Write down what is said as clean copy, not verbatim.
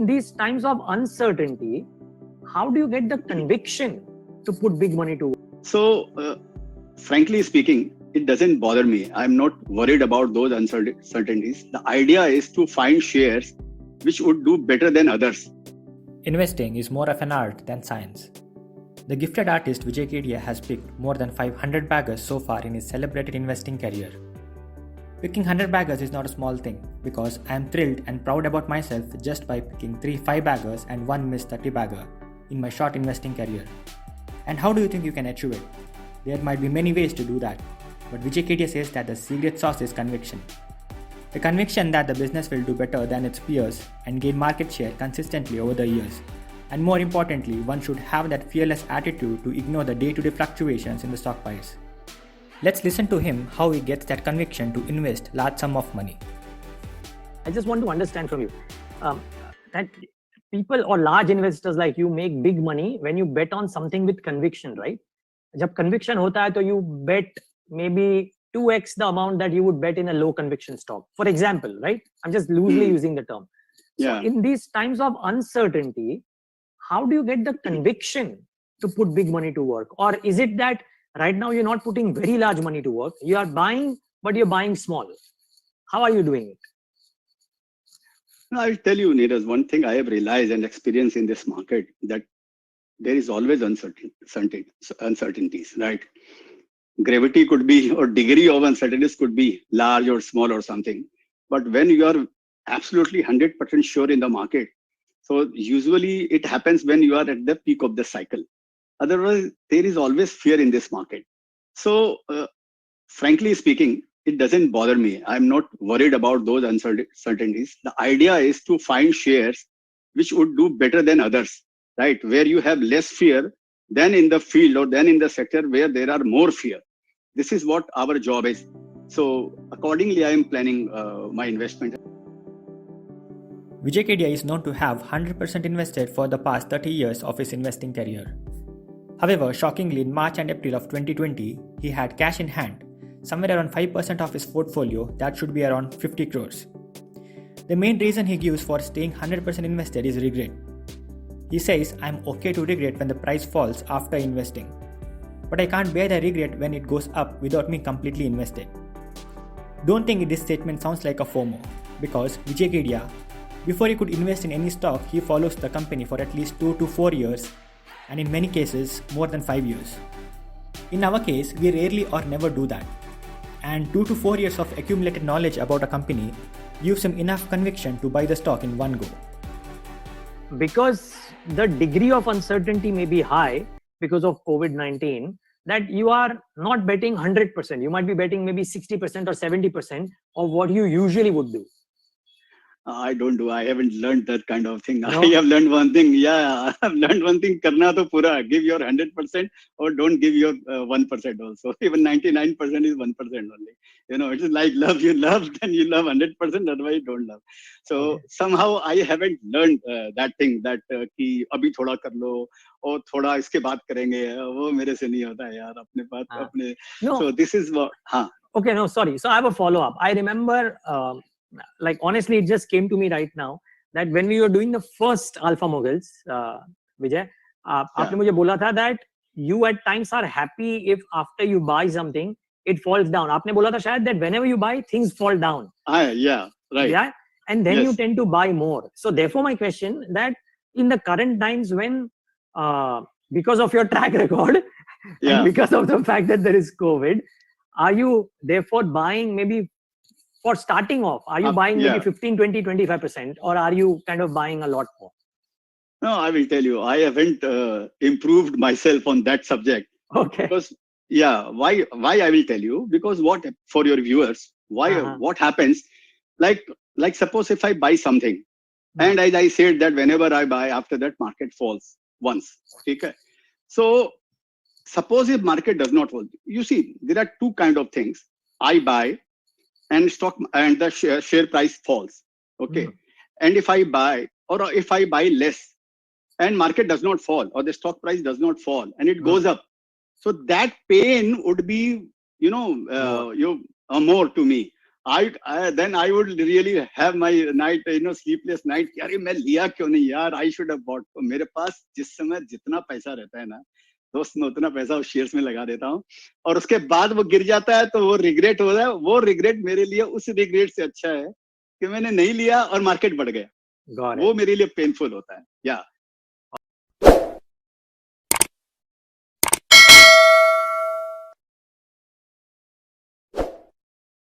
in these times of uncertainty, how do you get the conviction to put big money to work? So, frankly speaking, it doesn't bother me. I'm not worried about those uncertainties. The idea is to find shares which would do better than others. Investing is more of an art than science. The gifted artist Vijay Kedia has picked more than 500 baggers so far in his celebrated investing career. Picking 100 baggers is not a small thing because I am thrilled and proud about myself just by picking 3 5 baggers and 1 miss 30 bagger in my short investing career. And how do you think you can achieve it? There might be many ways to do that, but Vijay Kedia says that the secret sauce is conviction. The conviction that the business will do better than its peers and gain market share consistently over the years. And more importantly, one should have that fearless attitude to ignore the day-to-day fluctuations in the stock price. Let's listen to him how he gets that conviction to invest large sum of money. I just want to understand from you that people or large investors like you make big money when you bet on something with conviction, right? जब conviction होता है तो you bet maybe 2x the amount that you would bet in a low conviction stock. For example, right? I'm just loosely using the term. Yeah. So in these times of uncertainty, how do you get the conviction to put big money to work? Or is it that right now you're not putting very large money to work, you are buying, but you're buying small? How are you doing it? I'll tell you, Neeraj, one thing I have realized and experienced in this market, that there is always uncertainties, right? Gravity could be, or degree of uncertainties could be large or small or something. But when you are absolutely 100% sure in the market, so usually it happens when you are at the peak of the cycle. Otherwise, there is always fear in this market. So, frankly speaking, it doesn't bother me. I'm not worried about those uncertainties. The idea is to find shares which would do better than others, right? Where you have less fear than in the field or than in the sector where there are more fear. This is what our job is. So accordingly, I am planning my investment. Vijay Kedia is known to have 100% invested for the past 30 years of his investing career. However, shockingly, in March and April of 2020, he had cash in hand, somewhere around 5% of his portfolio, that should be around 50 crores. The main reason he gives for staying 100% invested is regret. He says, I'm okay to regret when the price falls after investing, but I can't bear the regret when it goes up without me completely invested. Don't think this statement sounds like a FOMO, because Vijay Kedia, before he could invest in any stock, he follows the company for at least 2 to 4 years, and in many cases, more than 5 years. In our case, we rarely or never do that. And 2 to 4 years of accumulated knowledge about a company gives him enough conviction to buy the stock in one go. Because the degree of uncertainty may be high because of COVID-19, that you are not betting 100%. You might be betting maybe 60% or 70% of what you usually would do. I don't do. I haven't learned that kind of thing. No? I have learned one thing. Yeah, I have learned one thing. Karna to pura. Give your 100% or don't give your 1% also. Even 99% is 1% only. You know, it is like love. You love, then you love 100%. Otherwise, you don't love. So somehow I haven't learned that thing. That कि अभी थोड़ा कर लो और थोड़ा इसके बाद करेंगे. वो मेरे से नहीं होता यार. अपने बात अपने. No. So this is what. हाँ. Okay, no, sorry. So I have a follow-up. I remember, like honestly, it just came to me right now that when we were doing the first Alpha Moguls, Vijay, आपने मुझे बोला था that you at times are happy if after you buy something, it falls down. आपने बोला था शायद that whenever you buy, things fall down. Yeah, right. Yeah, and then you tend to buy more. So therefore, my question that in the current times when, because of your track record, and because of the fact that there is COVID, are you therefore buying maybe for starting off? Are you buying maybe 15, 20, 25%, or are you kind of buying a lot more? No, I will tell you, I haven't improved myself on that subject. Okay. Because why I will tell you, because what for your viewers, what happens, like suppose if I buy something, and as I said that whenever I buy, after that market falls once. Okay. So suppose if market does not fall, you see there are two kind of things. I buy and stock and the share price falls. Okay. And if I buy or if I buy less and market does not fall or the stock price does not fall and it goes up, so that pain would be more to me. then I would really have my night, sleepless night. यार मैं लिया क्यों नहीं यार, I should have bought. तो मेरे पास जिस समय जितना पैसा रहता है ना दोस्त, मैं उतना पैसा उस शेयर्स में लगा देता हूँ, और उसके बाद वो गिर जाता है तो वो रिग्रेट हो रहा है। वो रिग्रेट मेरे लिए उस रिग्रेट से अच्छा है कि मैंने नहीं लिया और मार्केट बढ़ गया, वो मेरे लिए पेनफुल होता है। या